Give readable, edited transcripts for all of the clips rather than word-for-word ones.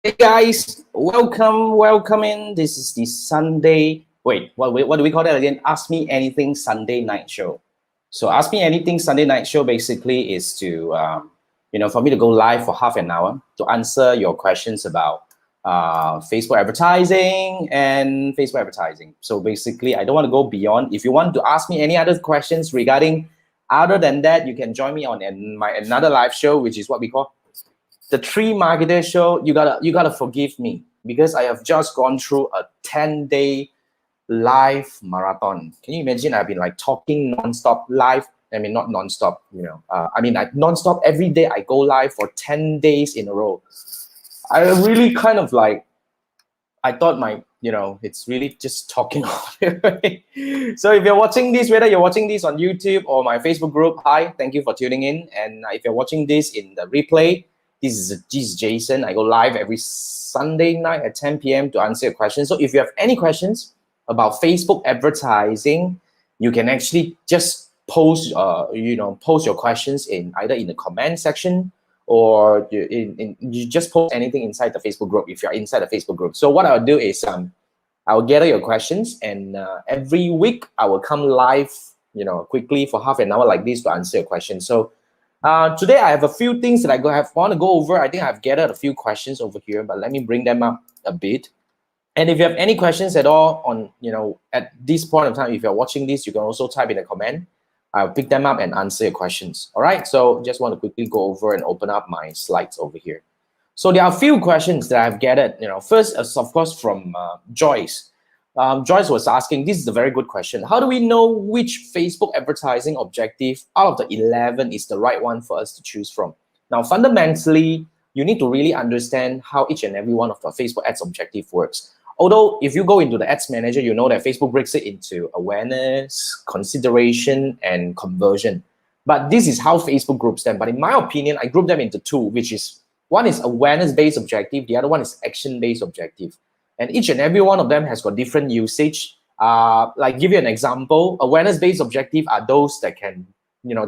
Hey guys, welcome in. This is the Sunday. Wait, what do we call that again? Ask Me Anything Sunday Night Show. So Ask Me Anything Sunday Night Show basically is to for me to go live for half an hour to answer your questions about Facebook advertising and Facebook advertising. So basically, I don't want to go beyond. If you want to ask me any other questions regarding other than that, you can join me on my another live show, which is what we call the Three Marketer Show. You gotta forgive me because I have just gone through a 10-day live marathon. Can you imagine? I've been like talking nonstop live. I mean, not nonstop, nonstop every day. I go live for 10 days in a row. I really kind of like, I thought it's really just talking all the way. So if you're watching this, whether you're watching this on YouTube or my Facebook group, hi, thank you for tuning in. And if you're watching this in the replay, this is Jason. I go live every Sunday night at 10 p.m. to answer your questions. So if you have any questions about Facebook advertising, you can actually just post your questions in either in the comment section or you just post anything inside the Facebook group if you're inside the Facebook group. So what I'll do is I'll gather your questions, and every week I will come live, quickly for half an hour like this to answer your questions. So today I have a few things that I want to go over. I think I've gathered a few questions over here, but let me bring them up a bit. And if you have any questions at all on, at this point of time, if you're watching this, you can also type in a comment. I'll pick them up and answer your questions. All right, so just want to quickly go over and open up my slides over here. So there are a few questions that I've gathered. First, of course, from Joyce. Joyce was asking, this is a very good question. How do we know which Facebook advertising objective out of the 11 is the right one for us to choose from? Now, fundamentally, you need to really understand how each and every one of the Facebook ads objective works. Although if you go into the ads manager, you know that Facebook breaks it into awareness, consideration, and conversion. But this is how Facebook groups them. But in my opinion, I group them into two, which is one is awareness-based objective, the other one is action-based objective. And each and every one of them has got different usage. Like give you an example, awareness-based objective are those that can,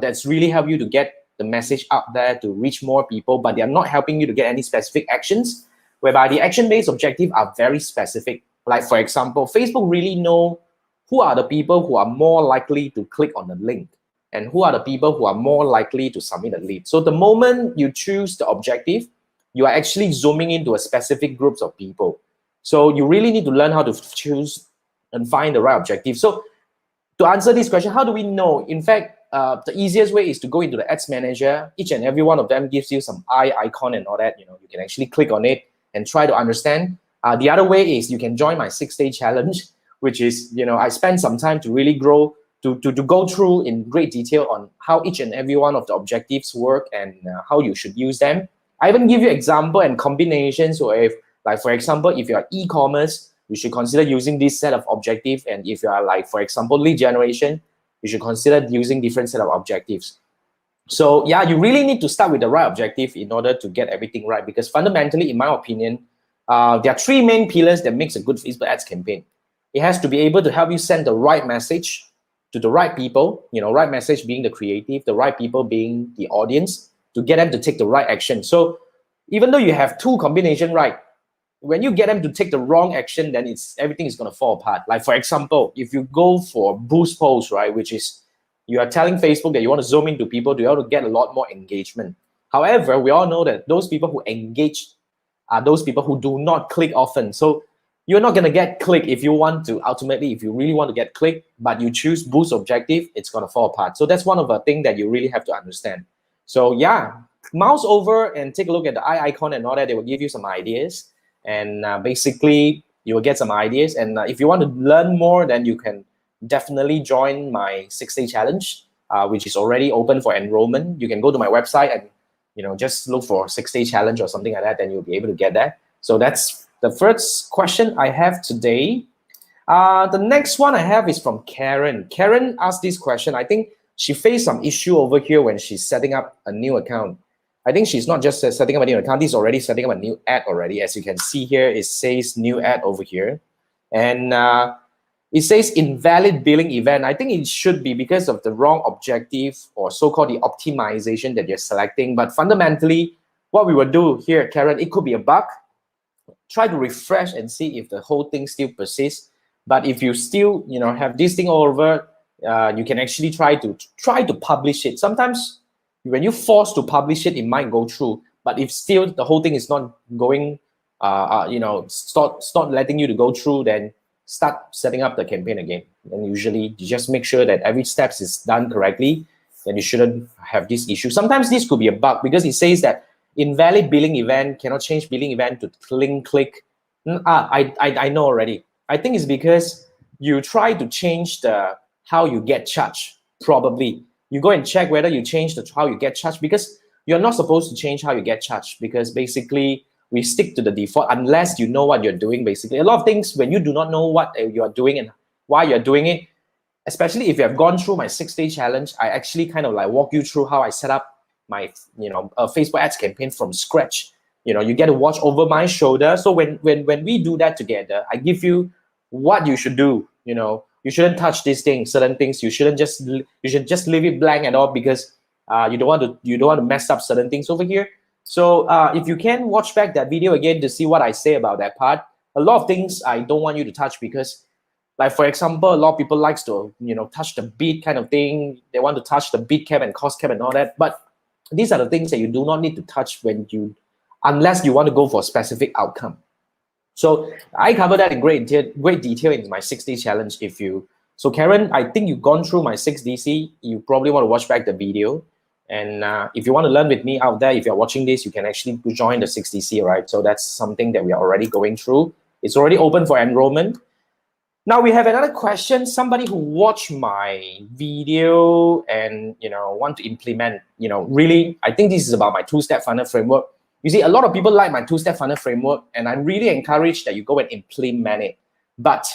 that's really help you to get the message out there to reach more people, but they are not helping you to get any specific actions. Whereby the action-based objective are very specific. Like for example, Facebook really know who are the people who are more likely to click on the link and who are the people who are more likely to submit a lead. So the moment you choose the objective, you are actually zooming into a specific groups of people. So you really need to learn how to choose and find the right objective. So to answer this question, how do we know? In fact, the easiest way is to go into the ads manager. Each and every one of them gives you some eye icon and all that. You can actually click on it and try to understand. The other way is you can join my 6-day challenge, which is, I spend some time to really grow, to go through in great detail on how each and every one of the objectives work and how you should use them. I even give you example and combinations. So if, like for example, if you're e-commerce, you should consider using this set of objectives. And if you are like, for example, lead generation, you should consider using different set of objectives. So yeah, you really need to start with the right objective in order to get everything right. Because fundamentally, in my opinion, there are three main pillars that makes a good Facebook ads campaign. It has to be able to help you send the right message to the right people, right message being the creative, the right people being the audience, to get them to take the right action. So even though you have two combination right, when you get them to take the wrong action, then everything is going to fall apart. Like for example, if you go for boost post, right, which is you are telling Facebook that you want to zoom into people to be able to get a lot more engagement. However, we all know that those people who engage are those people who do not click often. So you're not going to get click if you want to, ultimately, if you really want to get click, but you choose boost objective, it's going to fall apart. So that's one of the things that you really have to understand. So yeah, mouse over and take a look at the eye icon and all that. They will give you some ideas. And basically, you will get some ideas. And if you want to learn more, then you can definitely join my 6-day challenge, which is already open for enrollment. You can go to my website and just look for 6-day challenge or something like that, then you'll be able to get that. So that's the first question I have today. The next one I have is from Karen. Karen asked this question. I think she faced some issue over here when she's setting up a new account. I think she's not just setting up a new account, she's already setting up a new ad already. As you can see here, it says new ad over here. And it says invalid billing event. I think it should be because of the wrong objective or so-called the optimization that you're selecting. But fundamentally, what we will do here, Karen, it could be a bug. try to refresh and see if the whole thing still persists. But if you still, have this thing all over, you can actually try to publish it. Sometimes when you force to publish it, it might go through. But if still the whole thing is not going, stop letting you to go through, then start setting up the campaign again. And usually you just make sure that every step is done correctly, then you shouldn't have this issue. Sometimes this could be a bug because it says that invalid billing event, cannot change billing event to link click. I know already. I think it's because you try to change the how you get charged. Probably you go and check whether you change the how you get charged, because you're not supposed to change how you get charged, because basically we stick to the default unless you know what you're doing. Basically, a lot of things, when you do not know what you are doing and why you're doing it, especially if you have gone through my 6-day challenge, I actually kind of like walk you through how I set up my Facebook ads campaign from scratch. You get to watch over my shoulder. So when we do that together, I give you what you should do. You shouldn't touch these things, certain things. You should just leave it blank at all, because you don't want to mess up certain things over here. So if you can watch back that video again to see what I say about that part. A lot of things I don't want you to touch, because like, for example, a lot of people likes to touch the bid kind of thing. They want to touch the bid cap and cost cap and all that. But these are the things that you do not need to touch unless you want to go for a specific outcome. So I cover that in great detail in my 6-day challenge. So Karen, I think you've gone through my 6DC. You probably want to watch back the video. And if you want to learn with me out there, if you're watching this, you can actually join the 6DC, right? So that's something that we are already going through. It's already open for enrollment. Now we have another question. Somebody who watched my video and want to implement, really, I think this is about my 2-step funnel framework. You see, a lot of people like my 2-step funnel framework, and I really encourage that you go and implement it. But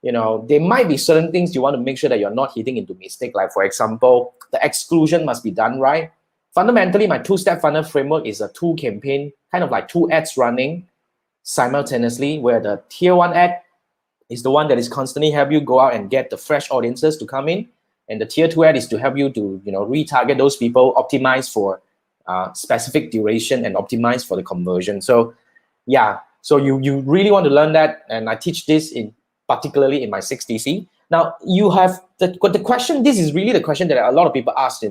there might be certain things you want to make sure that you're not hitting into mistake. Like, for example, the exclusion must be done right. Fundamentally, my 2-step funnel framework is a 2 campaign, kind of like 2 ads running simultaneously, where the tier 1 ad is the one that is constantly help you go out and get the fresh audiences to come in, and the tier 2 ad is to help you to retarget those people, optimize for specific duration and optimize for the conversion. So yeah, so you really want to learn that, and I teach this particularly in my 6DC. Now you have the question. This is really the question that a lot of people ask.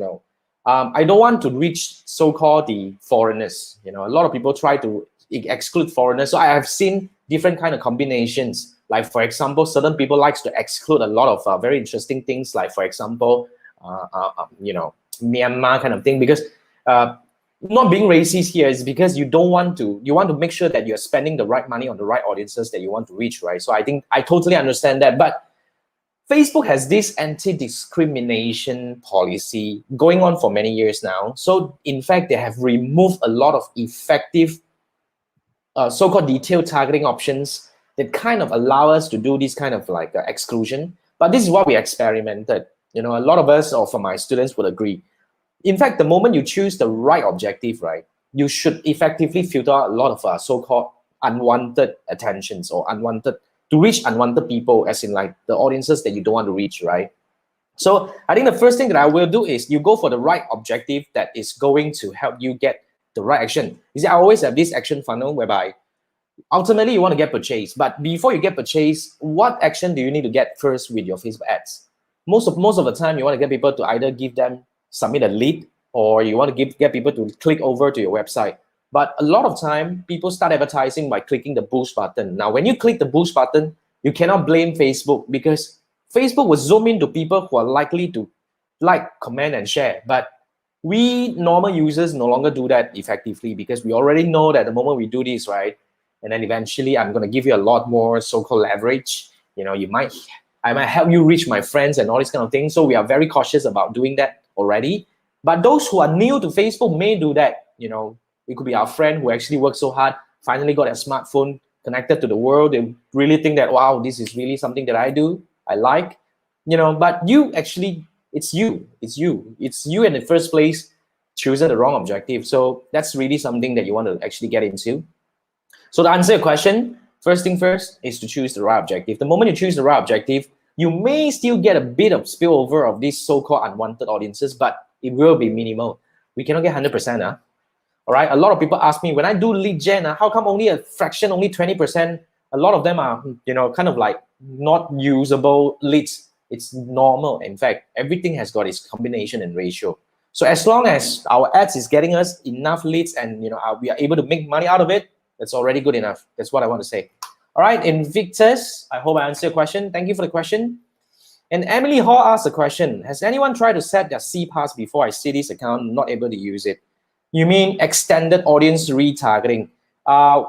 I don't want to reach so-called the foreigners. A lot of people try to exclude foreigners. So I have seen different kind of combinations. Like, for example, certain people likes to exclude a lot of very interesting things. Like, for example, Myanmar kind of thing, because not being racist here is because you want to make sure that you're spending the right money on the right audiences that you want to reach, right? So I think I totally understand that. But Facebook has this anti-discrimination policy going on for many years now. So in fact, they have removed a lot of effective so-called detailed targeting options that kind of allow us to do this kind of like exclusion. But this is what we experimented. A lot of us, or for my students, would agree. In fact, the moment you choose the right objective, right, you should effectively filter out a lot of so-called unwanted attentions, or to reach unwanted people, as in like the audiences that you don't want to reach, right? So I think the first thing that I will do is you go for the right objective that is going to help you get the right action. You see, I always have this action funnel whereby ultimately you want to get purchased, but before you get purchased, what action do you need to get first with your Facebook ads? Most of the time, you want to get people to either submit a lead, or you want to get people to click over to your website. But a lot of time, people start advertising by clicking the boost button. Now, when you click the boost button, you cannot blame Facebook, because Facebook will zoom into people who are likely to like, comment, and share. But we normal users no longer do that effectively, because we already know that the moment we do this, right, and then eventually I'm going to give you a lot more so-called leverage. I might help you reach my friends and all this kind of thing. So we are very cautious about doing that already. But those who are new to Facebook may do that. It could be our friend who actually worked so hard, finally got a smartphone, connected to the world. They really think that, wow, this is really something that I like. But it's you in the first place choosing the wrong objective. So that's really something that you want to actually get into. So to answer your question, first thing first is to choose the right objective. The moment you choose the right objective, you may still get a bit of spillover of these so-called unwanted audiences, but it will be minimal. We cannot get 100%. All right. A lot of people ask me, when I do lead gen, how come only a fraction, only 20%? A lot of them are, kind of like not usable leads. It's normal. In fact, everything has got its combination and ratio. So as long as our ads is getting us enough leads and we are able to make money out of it, that's already good enough. That's what I want to say. All right, Invictus, I hope I answered your question. Thank you for the question. And Emily Hall asked a question. Has anyone tried to set their CPAS before I see this account, not able to use it? You mean extended audience retargeting?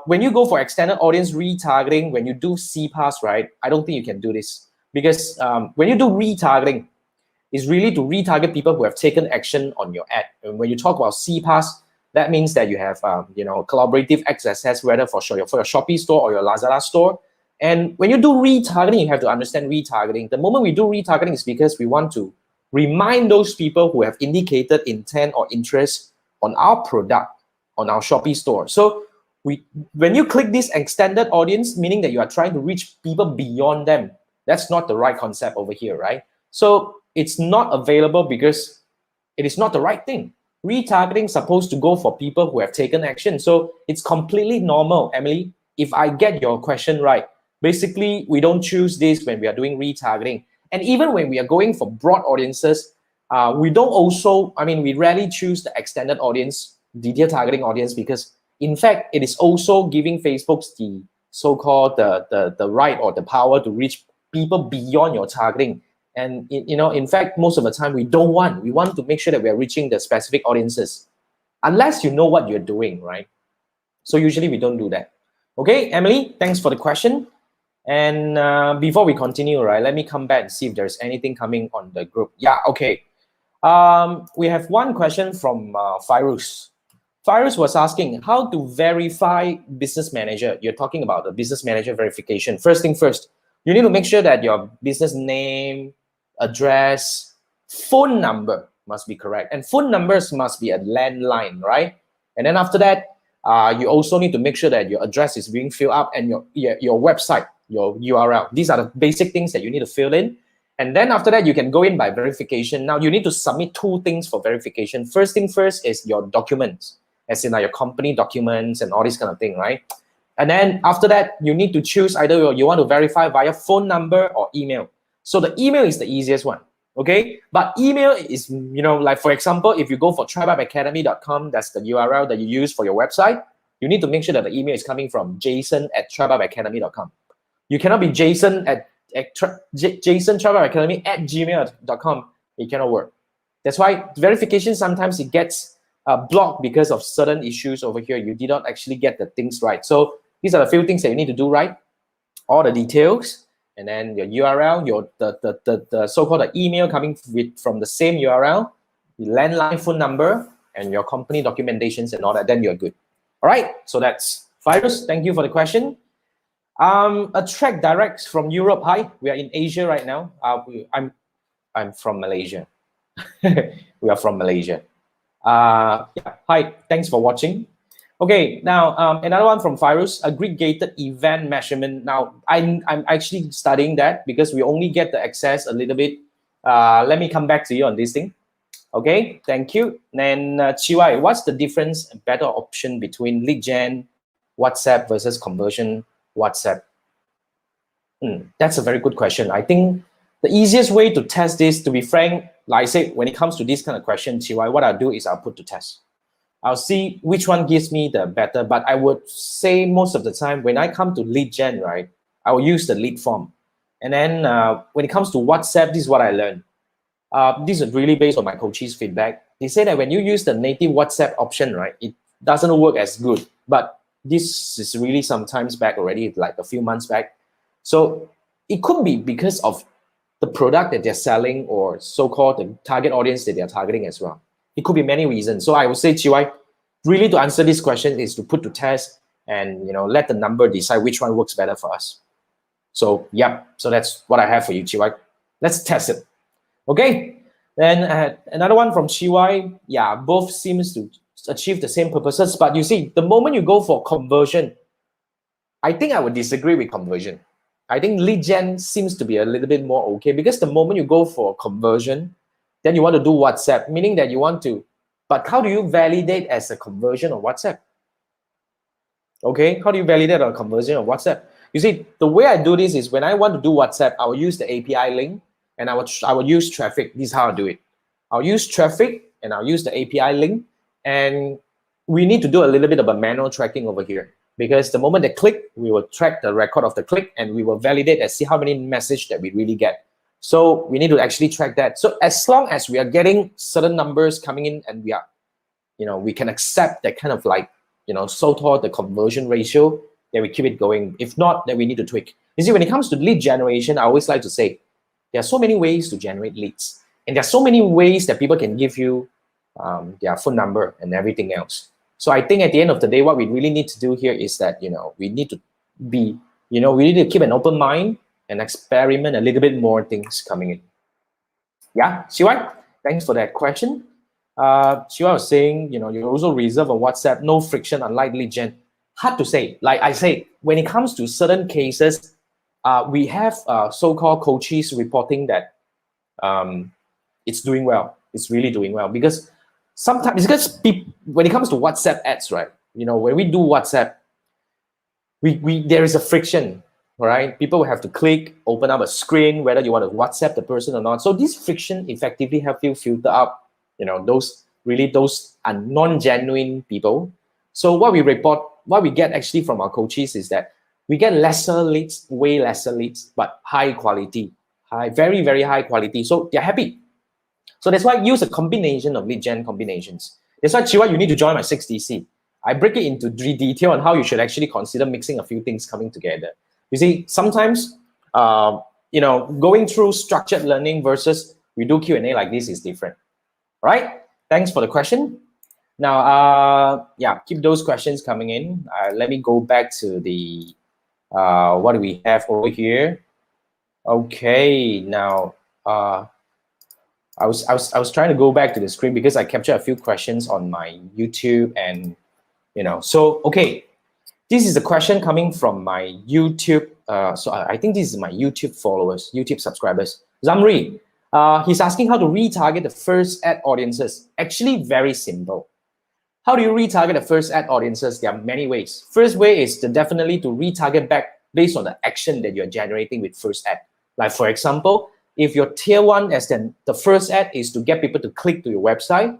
When you go for extended audience retargeting, when you do CPAS, right, I don't think you can do this. Because when you do retargeting, it's really to retarget people who have taken action on your ad. And when you talk about CPAS, that means that you have collaborative access, whether for your Shopee store or your Lazada store. And when you do retargeting, you have to understand retargeting. The moment we do retargeting is because we want to remind those people who have indicated intent or interest on our product, on our Shopee store. So when you click this extended audience, meaning that you are trying to reach people beyond them, that's not the right concept over here, right? So it's not available because it is not the right thing. Retargeting is supposed to go for people who have taken action. So it's completely normal, Emily. If I get your question right, basically, we don't choose this when we are doing retargeting. And even when we are going for broad audiences, we rarely choose the extended audience, detailed targeting audience, because in fact, it is also giving Facebook the so-called the right or the power to reach people beyond your targeting. And in fact, most of the time we want to make sure that we are reaching the specific audiences, unless you know what you're doing, right? So usually we don't do that. Okay, Emily, thanks for the question. And before we continue, right, let me come back and see if there's anything coming on the group. Yeah, okay. We have one question from Fairuz. Fairuz was asking how to verify business manager. You're talking about the business manager verification. First thing first, you need to make sure that your business name, address, phone number must be correct. And phone numbers must be a landline, right? And then after that, you also need to make sure that your address is being filled up and your website, your URL. These are the basic things that you need to fill in. And then after that, you can go in by verification. Now, you need to submit two things for verification. First thing first is your documents, as in your company documents and all this kind of thing, right? And then after that, you need to choose either you want to verify via phone number or email. So the email is the easiest one, okay? But email is, like for example, if you go for tribeupacademy.com, that's the URL that you use for your website, you need to make sure that the email is coming from jason@tribeupacademy.com. You cannot be jason@tribeupacademy@gmail.com. It cannot work. That's why verification sometimes it gets blocked because of certain issues over here. You did not actually get the things right. So these are the few things that you need to do right. All the details, and then your URL, the so-called email coming from the same URL, the landline phone number, and your company documentations and all that, then you're good. All right, so that's Virus. Thank you for the question. A track direct from Europe. Hi, we are in Asia right now. I'm from Malaysia. We are from Malaysia. Yeah, hi, thanks for watching. Okay, now another one from Virus, aggregated event measurement. Now, I'm actually studying that because we only get the access a little bit. Let me come back to you on this thing. Okay, thank you. Then Chiwai, what's the difference, better option between lead gen, WhatsApp versus conversion WhatsApp? That's a very good question. I think the easiest way to test this, to be frank, like I said, when it comes to this kind of question, Chiwai, what I'll do is I'll put to test. I'll see which one gives me the better, but I would say most of the time when I come to lead gen, right, I will use the lead form. And then when it comes to WhatsApp, this is what I learned. This is really based on my coaches' feedback. They say that when you use the native WhatsApp option, right, it doesn't work as good. But this is really sometimes back already, like a few months back. So it could be because of the product that they're selling or so-called the target audience that they're targeting as well. It could be many reasons. So I would say, Chiwai, really to answer this question is to put to test and let the number decide which one works better for us. So yeah, so that's what I have for you, Chiwai. Let's test it. Okay, then another one from Chiwai. Yeah, both seems to achieve the same purposes, but you see, the moment you go for conversion, I think I would disagree with conversion. I think lead gen seems to be a little bit more okay because the moment you go for conversion, then you want to do WhatsApp, meaning that you want to But how do you validate as a conversion on WhatsApp? Okay, how do you validate a conversion on WhatsApp? You see, the way I do this is when I want to do WhatsApp, I will use the API link and I will use traffic. This is how I do it. I'll use traffic and I'll use the API link, and we need to do a little bit of a manual tracking over here, because the moment they click, we will track the record of the click and we will validate and see how many message that we really get. So we need to actually track that. So as long as we are getting certain numbers coming in and we are, we can accept that kind of like, so-called the conversion ratio, then we keep it going. If not, then we need to tweak. You see, when it comes to lead generation, I always like to say, there are so many ways to generate leads. And there are so many ways that people can give you their phone number and everything else. So I think at the end of the day, what we really need to do here is that, we need to be, we need to keep an open mind and experiment a little bit more things coming in. Yeah, Shiwai, thanks for that question. Shiwai was saying, you also reserve a WhatsApp, no friction, unlike lead gen. Hard to say. Like I say, when it comes to certain cases, we have so-called coaches reporting that it's doing well. It's really doing well, because sometimes, when it comes to WhatsApp ads, right? When we do WhatsApp, we there is a friction, right? People will have to click, open up a screen, whether you want to WhatsApp the person or not. So this friction effectively help you filter out, those are non-genuine people. So what we get actually from our coaches is that we get lesser leads, way lesser leads, but high quality, very, very high quality. So they're happy. So that's why I use a combination of lead gen combinations. That's why, Chiwa, you need to join my 6DC. I break it into detail on how you should actually consider mixing a few things coming together. You see, sometimes, going through structured learning versus we do Q&A like this is different. All right? Thanks for the question. Now, keep those questions coming in. Let me go back to the, what do we have over here? Okay, now, I was trying to go back to the screen because I captured a few questions on my YouTube, and so okay, this is a question coming from my YouTube. So I think this is my YouTube followers, YouTube subscribers. Zamri, he's asking how to retarget the first ad audiences. Actually, very simple. How do you retarget the first ad audiences? There are many ways. First way is definitely to retarget back based on the action that you're generating with first ad. Like for example, if your tier one as the first ad is to get people to click to your website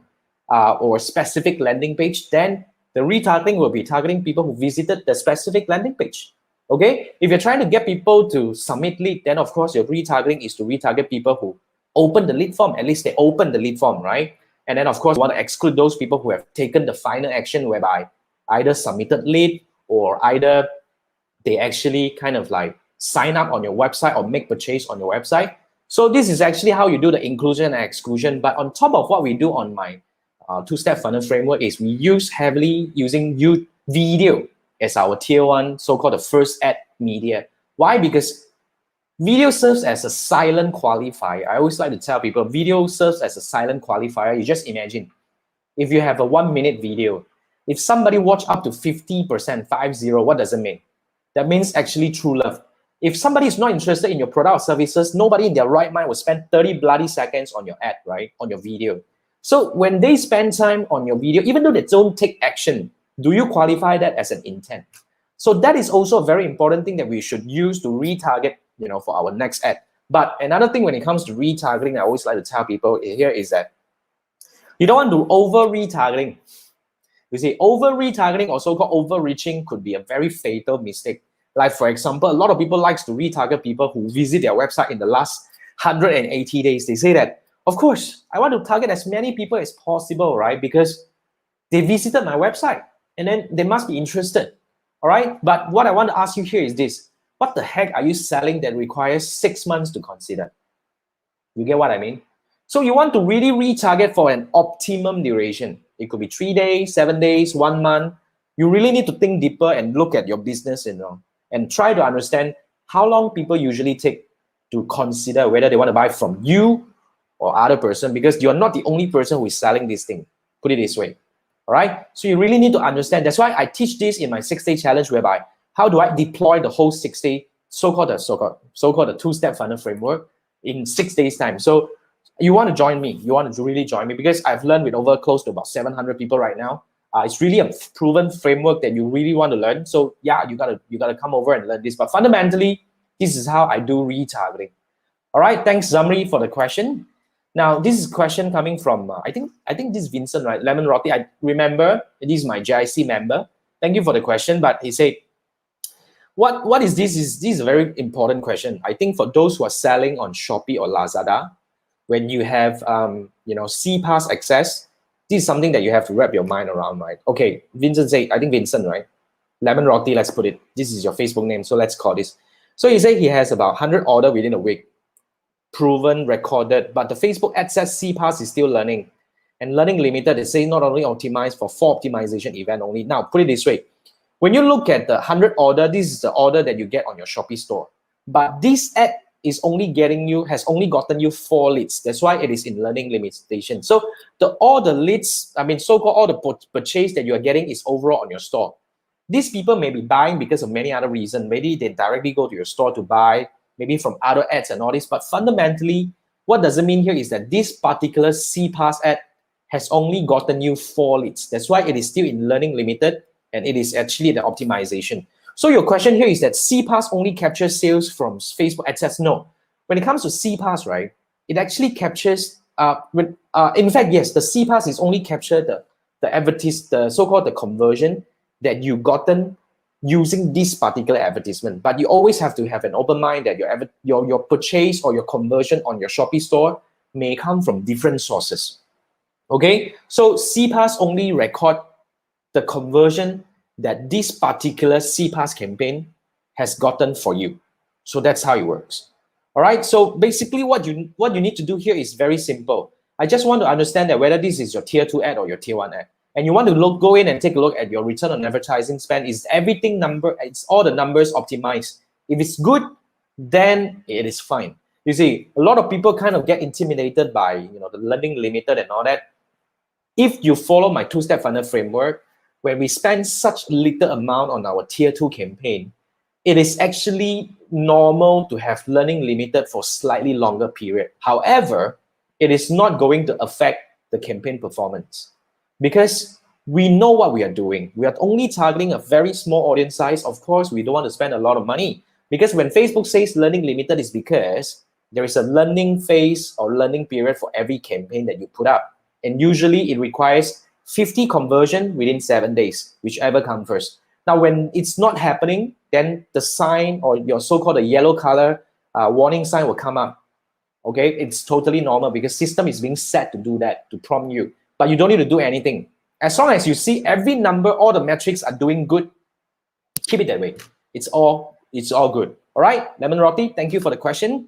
or specific landing page, then the retargeting will be targeting people who visited the specific landing page. Okay, if you're trying to get people to submit lead, then of course your retargeting is to retarget people who open the lead form. At least they open the lead form, right? And then of course you want to exclude those people who have taken the final action, whereby either submitted lead or either they actually kind of like sign up on your website or make purchase on your website. So this is actually how you do the inclusion and exclusion. But on top of what we do on my two-step funnel framework is we use heavily using video as our tier one, so-called the first ad media. Why? Because video serves as a silent qualifier. I always like to tell people video serves as a silent qualifier. You just imagine if you have a 1 minute video, if somebody watch up to 50%, 50, what does it mean? That means actually true love. If somebody is not interested in your product or services, nobody in their right mind will spend 30 bloody seconds on your ad, right? On your video. So when they spend time on your video, even though they don't take action, do you qualify that as an intent? So that is also a very important thing that we should use to retarget, for our next ad. But another thing when it comes to retargeting, I always like to tell people here is that you don't want to over retargeting. You see, over retargeting or so-called overreaching could be a very fatal mistake. Like for example, a lot of people likes to retarget people who visit their website in the last 180 days. They say that, of course, I want to target as many people as possible, right? Because they visited my website and then they must be interested, all right? But what I want to ask you here is this. What the heck are you selling that requires 6 months to consider? You get what I mean? So you want to really retarget for an optimum duration. It could be 3 days, 7 days, 1 month. You really need to think deeper and look at your business, and try to understand how long people usually take to consider whether they want to buy from you or other person, because you're not the only person who is selling this thing. Put it this way, all right? So you really need to understand. That's why I teach this in my 6-day challenge, whereby how do I deploy the whole 6-day so-called the two-step funnel framework in 6 days time. So you want to join me. You want to really join me because I've learned with over close to about 700 people right now. It's really a proven framework that you really want to learn. So yeah, you gotta come over and learn this. But fundamentally, this is how I do retargeting. All right, thanks Zamri for the question. Now this is a question coming from I think this is Vincent, right? Lemon Roti. I remember this is my JIC member. Thank you for the question. But he said, what is this? This is a very important question. I think for those who are selling on Shopee or Lazada, when you have CPaaS access, this is something that you have to wrap your mind around, right? Okay, Vincent say, I think Vincent, right? Lemon Roti, let's put it. This is your Facebook name, so let's call this. So he said he has about 100 order within a week, proven, recorded, but the Facebook ad says CPaaS is still learning. And learning limited, it says not only optimized for 4 optimization event only. Now, put it this way. When you look at the 100 order, this is the order that you get on your Shopee store. But this ad is has only gotten you 4 leads. That's why it is in learning limitation. So all the leads, so-called all the purchase that you are getting is overall on your store. These people may be buying because of many other reasons. Maybe they directly go to your store to buy, maybe from other ads and all this. But fundamentally, what does it mean here is that this particular CPaaS ad has only gotten you 4 leads. That's why it is still in learning limited, and it is actually the optimization. So your question here is that CPaaS only captures sales from Facebook AdSense? No. When it comes to CPaaS, right, it actually captures, in fact, yes, the CPaaS is only capture the so-called the conversion that you gotten using this particular advertisement. But you always have to have an open mind that your purchase or your conversion on your Shopee store may come from different sources. Okay, so CPaaS only record the conversion that this particular CPaaS campaign has gotten for you. So that's how it works. All right, so basically what you need to do here is very simple. I just want to understand that whether this is your tier 2 ad or your tier 1 ad. And you want to go in and take a look at your return on advertising spend. Is everything it's all the numbers optimized? If it's good, then it is fine. You see, a lot of people kind of get intimidated by the learning limited and all that. If you follow my 2-step funnel framework, when we spend such little amount on our tier 2 campaign, it is actually normal to have learning limited for slightly longer period. However, it is not going to affect the campaign performance because we know what we are doing. We are only targeting a very small audience size. Of course, we don't want to spend a lot of money because when Facebook says learning limited is because there is a learning phase or learning period for every campaign that you put up. And usually it requires 50 conversion within 7 days, whichever comes first. Now, when it's not happening, then the sign or your so-called a yellow color warning sign will come up. Okay, it's totally normal because system is being set to do that, to prompt you. But you don't need to do anything. As long as you see every number, all the metrics are doing good, keep it that way. It's all good. All right, Lemon Roti, thank you for the question.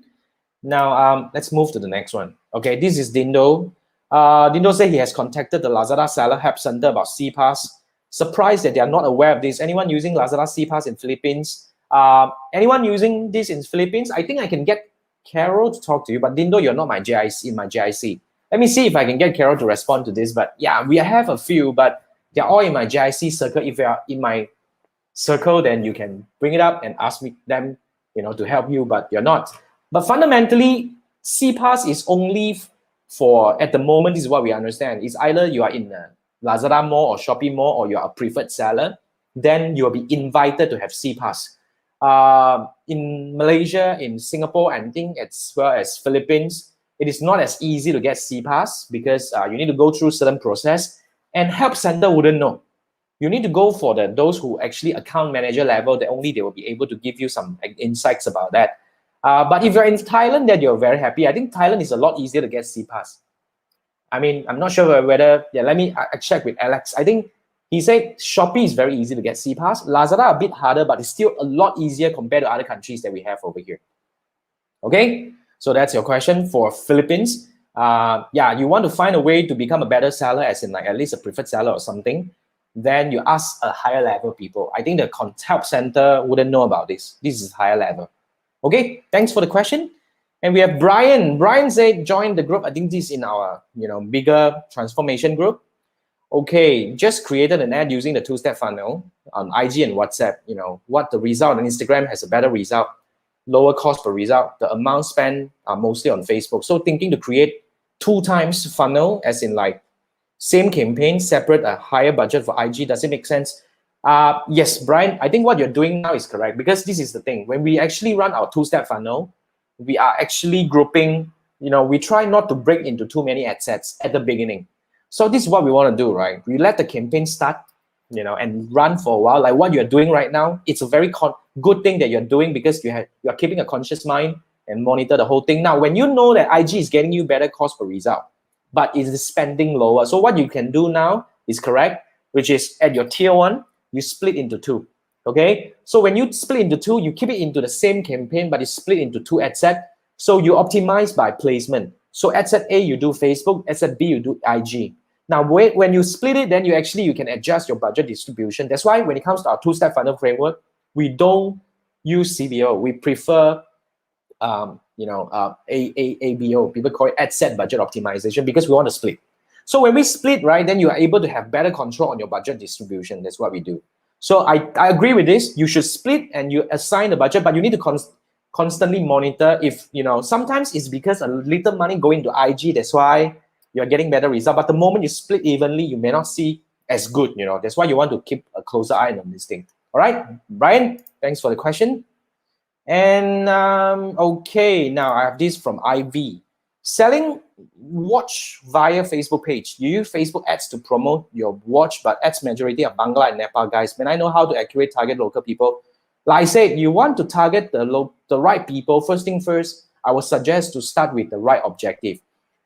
Now, let's move to the next one. Okay, this is Dindo. Dindo said he has contacted the Lazada Seller Help Center about CPaaS. Surprised that they are not aware of this. Anyone using Lazada CPaaS in Philippines? Anyone using this in Philippines? I think I can get Carol to talk to you, but Dindo, you're not my JIC. Let me see if I can get Carol to respond to this. But yeah, we have a few, but they're all in my JIC circle. If you are in my circle, then you can bring it up and ask them, to help you, but you're not. But fundamentally, CPaaS is only for, at the moment, this is what we understand. It's either you are in a Lazada Mall or Shopee Mall or you are a preferred seller, then you will be invited to have CPaaS. In Malaysia, in Singapore, and I think as well as Philippines, it is not as easy to get CPaaS because you need to go through certain process and help center wouldn't know. You need to go for those who actually account manager level, that only they will be able to give you some insights about that. But if you're in Thailand, then you're very happy. I think Thailand is a lot easier to get CPaaS. I'm not sure whether, let me check with Alex. I think he said Shopee is very easy to get CPaaS. Lazada a bit harder, but it's still a lot easier compared to other countries that we have over here. Okay, so that's your question for Philippines. You want to find a way to become a better seller, as in like at least a preferred seller or something, then you ask a higher level people. I think the help center wouldn't know about this. This is higher level. Okay, thanks for the question. And we have Brian. Brian said join the group. I think this is in our bigger transformation group. Okay, just created an ad using the 2-step funnel on IG and WhatsApp. What the result on Instagram has a better result, lower cost per result. The amount spent are mostly on Facebook. So thinking to create 2 times funnel, as in like same campaign, separate a higher budget for IG. Does it make sense? Yes, Brian, I think what you're doing now is correct, because this is the thing. When we actually run our 2-step funnel, we are actually grouping, we try not to break into too many ad sets at the beginning. So this is what we want to do, right? We let the campaign start, and run for a while. Like what you're doing right now, it's a very good thing that you're doing, because you're keeping a conscious mind and monitor the whole thing. Now, when you know that IG is getting you better cost per result, but it is spending lower. So what you can do now is correct, which is at your tier 1, you split into 2. Okay, so when you split into 2, you keep it into the same campaign, but it's split into 2 ad set. So you optimize by placement. So ad set A, you do Facebook, ad set B, you do IG. Now, when you split it, then you can adjust your budget distribution. That's why when it comes to our 2-step funnel framework, we don't use CBO. We prefer ABO. People call it ad set budget optimization, because we want to split. So when we split, right, then you are able to have better control on your budget distribution. That's what we do. So I agree with this. You should split and you assign the budget, but you need to constantly monitor if, sometimes it's because a little money going to IG. That's why you're getting better result. But the moment you split evenly, you may not see as good. That's why you want to keep a closer eye on this thing. All right, Brian, thanks for the question. And okay, now I have this from IV. Selling watch via Facebook page. You use Facebook ads to promote your watch, but ads majority are Bangla and Nepal guys. When I know how to accurately target local people, like I said, you want to target the right people. First thing first, I would suggest to start with the right objective.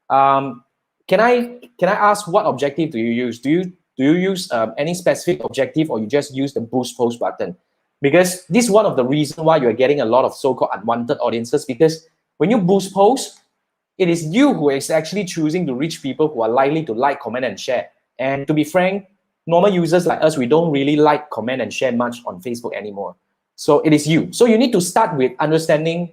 Can I ask, what objective do you use? Do you use any specific objective, or you just use the boost post button? Because this is one of the reasons why you're getting a lot of so-called unwanted audiences, because when you boost posts, it is you who is actually choosing to reach people who are likely to like, comment, and share. And to be frank, normal users like us, we don't really like, comment, and share much on Facebook anymore. So it is you. So you need to start with understanding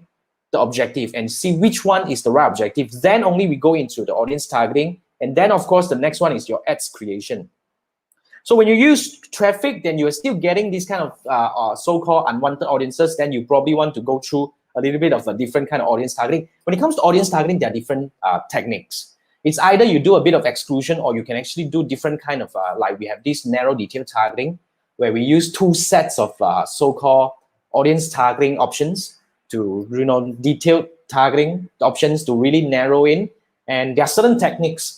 the objective and see which one is the right objective. Then only we go into the audience targeting. And then, of course, the next one is your ads creation. So when you use traffic, then you're still getting these kind of so-called unwanted audiences. Then you probably want to go through a little bit of a different kind of audience targeting. When it comes to audience targeting, there are different techniques. It's either you do a bit of exclusion, or you can actually do different kind of, like we have this narrow detail targeting, where we use 2 sets of so-called audience targeting options to, detailed targeting options to really narrow in. And there are certain techniques.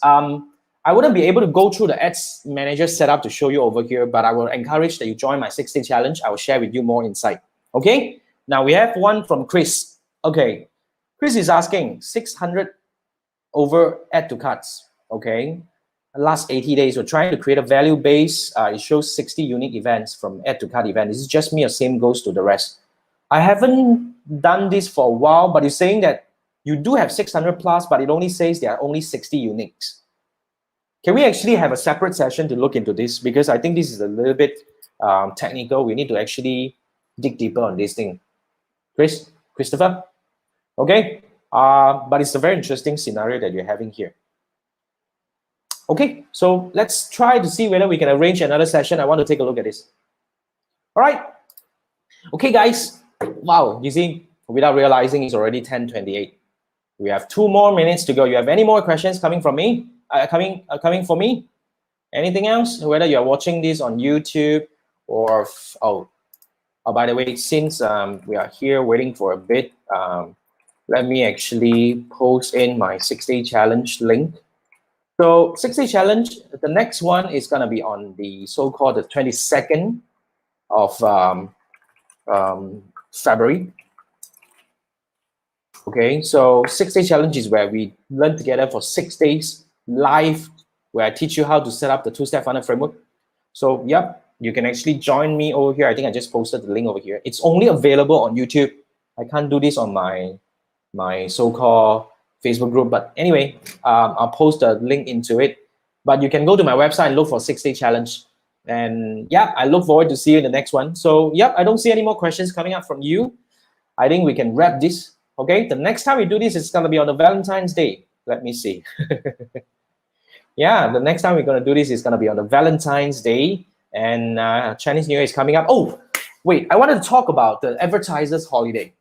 I wouldn't be able to go through the ads manager setup to show you over here, but I will encourage that you join my 6-day challenge. I will share with you more insight. Okay. Now we have one from Chris. Okay, Chris is asking 600 over add to carts. Okay, last 80 days we're trying to create a value base. It shows 60 unique events from add to cart event. This is just me, or same goes to the rest? I haven't done this for a while, but you're saying that you do have 600 plus, but it only says there are only 60 uniques. Can we actually have a separate session to look into this? Because I think this is a little bit technical. We need to actually dig deeper on this thing. Christopher? Okay, but it's a very interesting scenario that you're having here. Okay, so let's try to see whether we can arrange another session. I want to take a look at this. All right. Okay, guys. Wow, you see, without realizing, it's already 10:28. We have 2 more minutes to go. You have any more questions coming from me? Coming for me? Anything else? Whether you're watching this on YouTube or by the way, since we are here waiting for a bit, let me actually post in my 6-day challenge link. So 6-day challenge, the next one is going to be on the so-called the 22nd of February. Okay, so 6-day challenge is where we learn together for 6 days live, where I teach you how to set up the 2-step funnel framework. So yep, you can actually join me over here. I think I just posted the link over here. It's only available on YouTube. I can't do this on my so-called Facebook group, but anyway, I'll post a link into it. But you can go to my website and look for 6-day challenge. And yeah, I look forward to see you in the next one. So yep, I don't see any more questions coming up from you. I think we can wrap this. Okay, the next time we do this, it's gonna be on the Valentine's Day. Let me see. Yeah, the next time we're gonna do this is gonna be on the Valentine's Day, and Chinese New Year is coming up. Oh, wait, I wanted to talk about the advertisers holiday.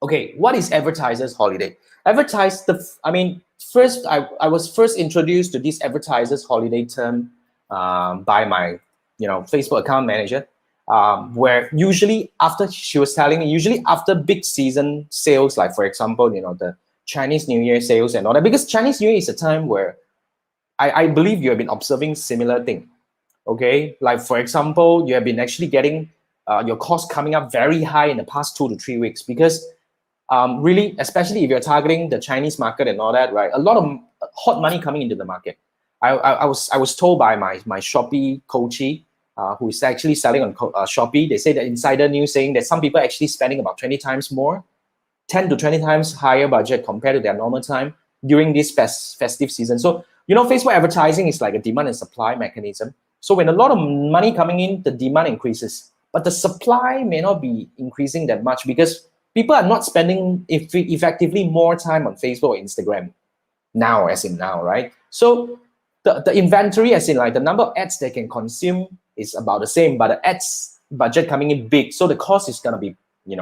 Okay, what is advertisers holiday? First I was first introduced to this advertisers holiday term by my Facebook account manager, where usually after she was telling me, usually after big season sales, like for example, the Chinese New Year sales and all that, because Chinese New Year is a time where I believe you have been observing similar thing. Okay, like for example, you have been actually getting your cost coming up very high in the past 2 to 3 weeks, because really, especially if you're targeting the Chinese market and all that, right? A lot of hot money coming into the market. I was told by my Shopee coachee, who is actually selling on Shopee. They say that insider news saying that some people are actually spending about 20 times more, 10 to 20 times higher budget compared to their normal time during this festive season. So, Facebook advertising is like a demand and supply mechanism. So when a lot of money coming in, the demand increases, but the supply may not be increasing that much because people are not spending effectively more time on Facebook or Instagram now, as in now, right? So the inventory, as in like the number of ads they can consume, is about the same, but the ads budget coming in big, so the cost is going to be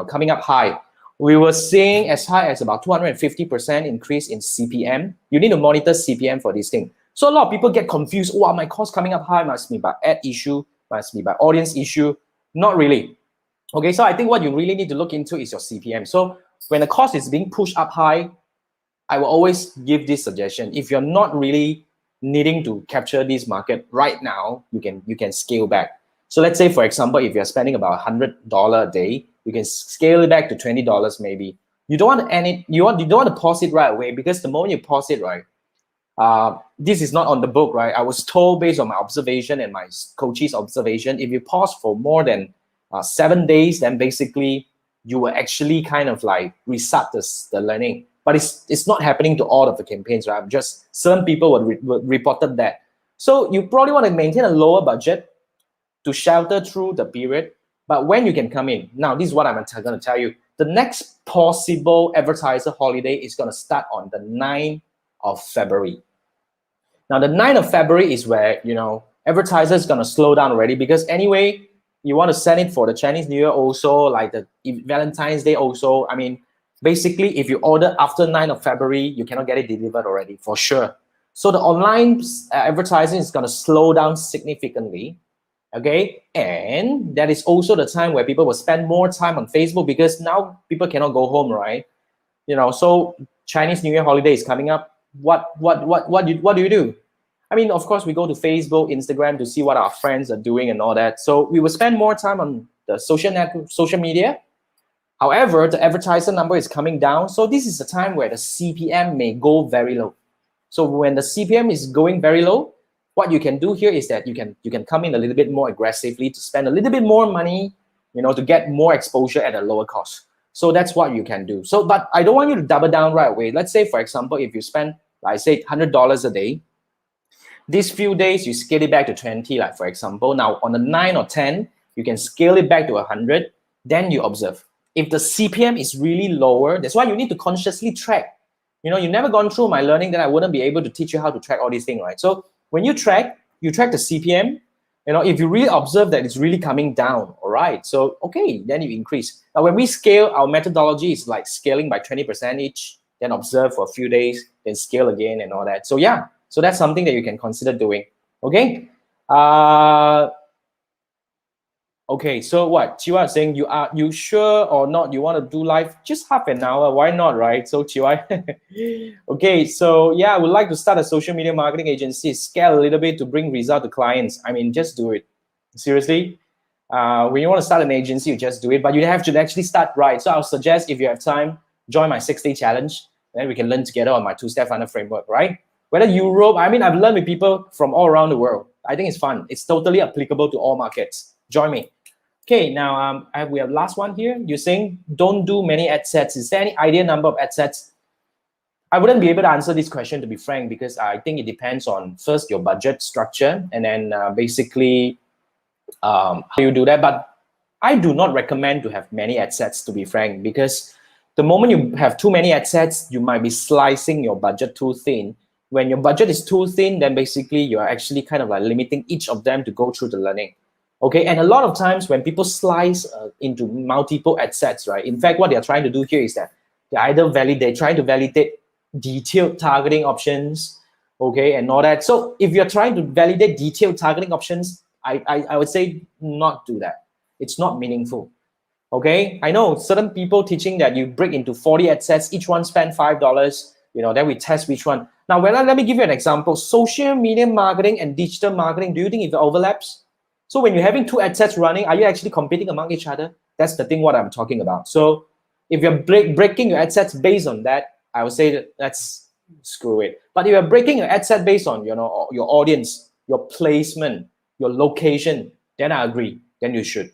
coming up high. We were seeing as high as about 250% increase in CPM. You need to monitor CPM for this thing. So a lot of people get confused. Wow, my cost coming up high must be by ad issue, must be by audience issue. Not really. Okay, so I think what you really need to look into is your CPM. So when the cost is being pushed up high, I will always give this suggestion. If you're not really needing to capture this market right now, you can scale back. So let's say, for example, if you're spending about $100 a day, you can scale it back to $20 maybe. You don't want to end it. You don't want to pause it right away, because the moment you pause it, right, this is not on the book, right? I was told based on my observation and my coach's observation, if you pause for more than 7 days, then basically you will actually kind of like restart the learning. But it's not happening to all of the campaigns, right? Just certain people were reported that. So you probably want to maintain a lower budget to shelter through the period. But when you can come in, now this is what I'm going to tell you. The next possible advertiser holiday is going to start on the 9th of February. Now the 9th of February is where advertisers going to slow down already, because anyway, you want to send it for the Chinese New Year also, like the Valentine's Day also. I mean, basically, if you order after 9th of February, you cannot get it delivered already, for sure. So the online advertising is going to slow down significantly, okay? And that is also the time where people will spend more time on Facebook, because now people cannot go home, right? So Chinese New Year holiday is coming up. What do you do? I mean, of course, we go to Facebook, Instagram to see what our friends are doing and all that. So we will spend more time on the social media. However, the advertiser number is coming down. So this is a time where the CPM may go very low. So when the CPM is going very low, what you can do here is that you can come in a little bit more aggressively to spend a little bit more money, to get more exposure at a lower cost. So that's what you can do. So, but I don't want you to double down right away. Let's say, for example, if you spend, like say, $100 a day, these few days you scale it back to 20, like for example. Now on the 9 or 10, you can scale it back to 100. Then you observe. If the CPM is really lower, that's why you need to consciously track. You've never gone through my learning, then I wouldn't be able to teach you how to track all these things, right? So when you track the CPM. If you really observe that it's really coming down, all right, so okay, then you increase. Now when we scale, our methodology is like scaling by 20% each, then observe for a few days, then scale again and all that. So yeah, so that's something that you can consider doing. Okay. Okay, so what Chiwa is saying, you sure or not you want to do live just half an hour? Why not, right? So Chiwa, okay, so yeah, I would like to start a social media marketing agency, scale a little bit to bring result to clients. I mean, just do it. Seriously, when you want to start an agency, you just do it, but you have to actually start right. So I'll suggest, if you have time, join my 6-day challenge. Then we can learn together on my 2-step funnel framework, right? Whether Europe, I mean, I've learned with people from all around the world. I think it's fun. It's totally applicable to all markets. Join me. Okay, now we have last one here. You're saying don't do many ad sets. Is there any ideal number of ad sets? I wouldn't be able to answer this question, to be frank, because I think it depends on first your budget structure, and then basically how you do that. But I do not recommend to have many ad sets, to be frank, because the moment you have too many ad sets, you might be slicing your budget too thin. When your budget is too thin, then basically you're actually kind of like limiting each of them to go through the learning. Okay, and a lot of times when people slice into multiple ad sets, right? In fact, what they're trying to do here is that they're trying to validate detailed targeting options, okay, and all that. So if you're trying to validate detailed targeting options, I would say not do that. It's not meaningful. Okay, I know certain people teaching that you break into 40 ad sets, each one spend $5, then we test which one. Now, let me give you an example. Social media marketing and digital marketing, do you think it overlaps? So when you're having two ad sets running, are you actually competing among each other? That's the thing what I'm talking about. So if you're breaking your ad sets based on that, I would say that that's screw it. But if you're breaking your ad set based on your audience, your placement, your location, then I agree. Then you should.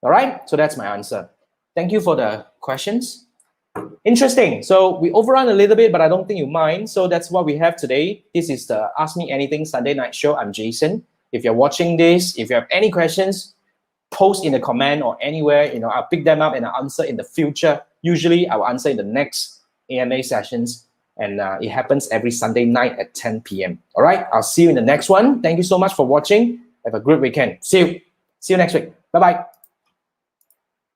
All right, so that's my answer. Thank you for the questions. Interesting. So we overrun a little bit, but I don't think you mind. So that's what we have today. This is the Ask Me Anything Sunday Night Show. I'm Jason. If you're watching this, if you have any questions, post in the comment or anywhere. I'll pick them up and I'll answer in the future. Usually, I will answer in the next AMA sessions, and it happens every Sunday night at 10 p.m. All right, I'll see you in the next one. Thank you so much for watching. Have a great weekend. See you next week. Bye-bye.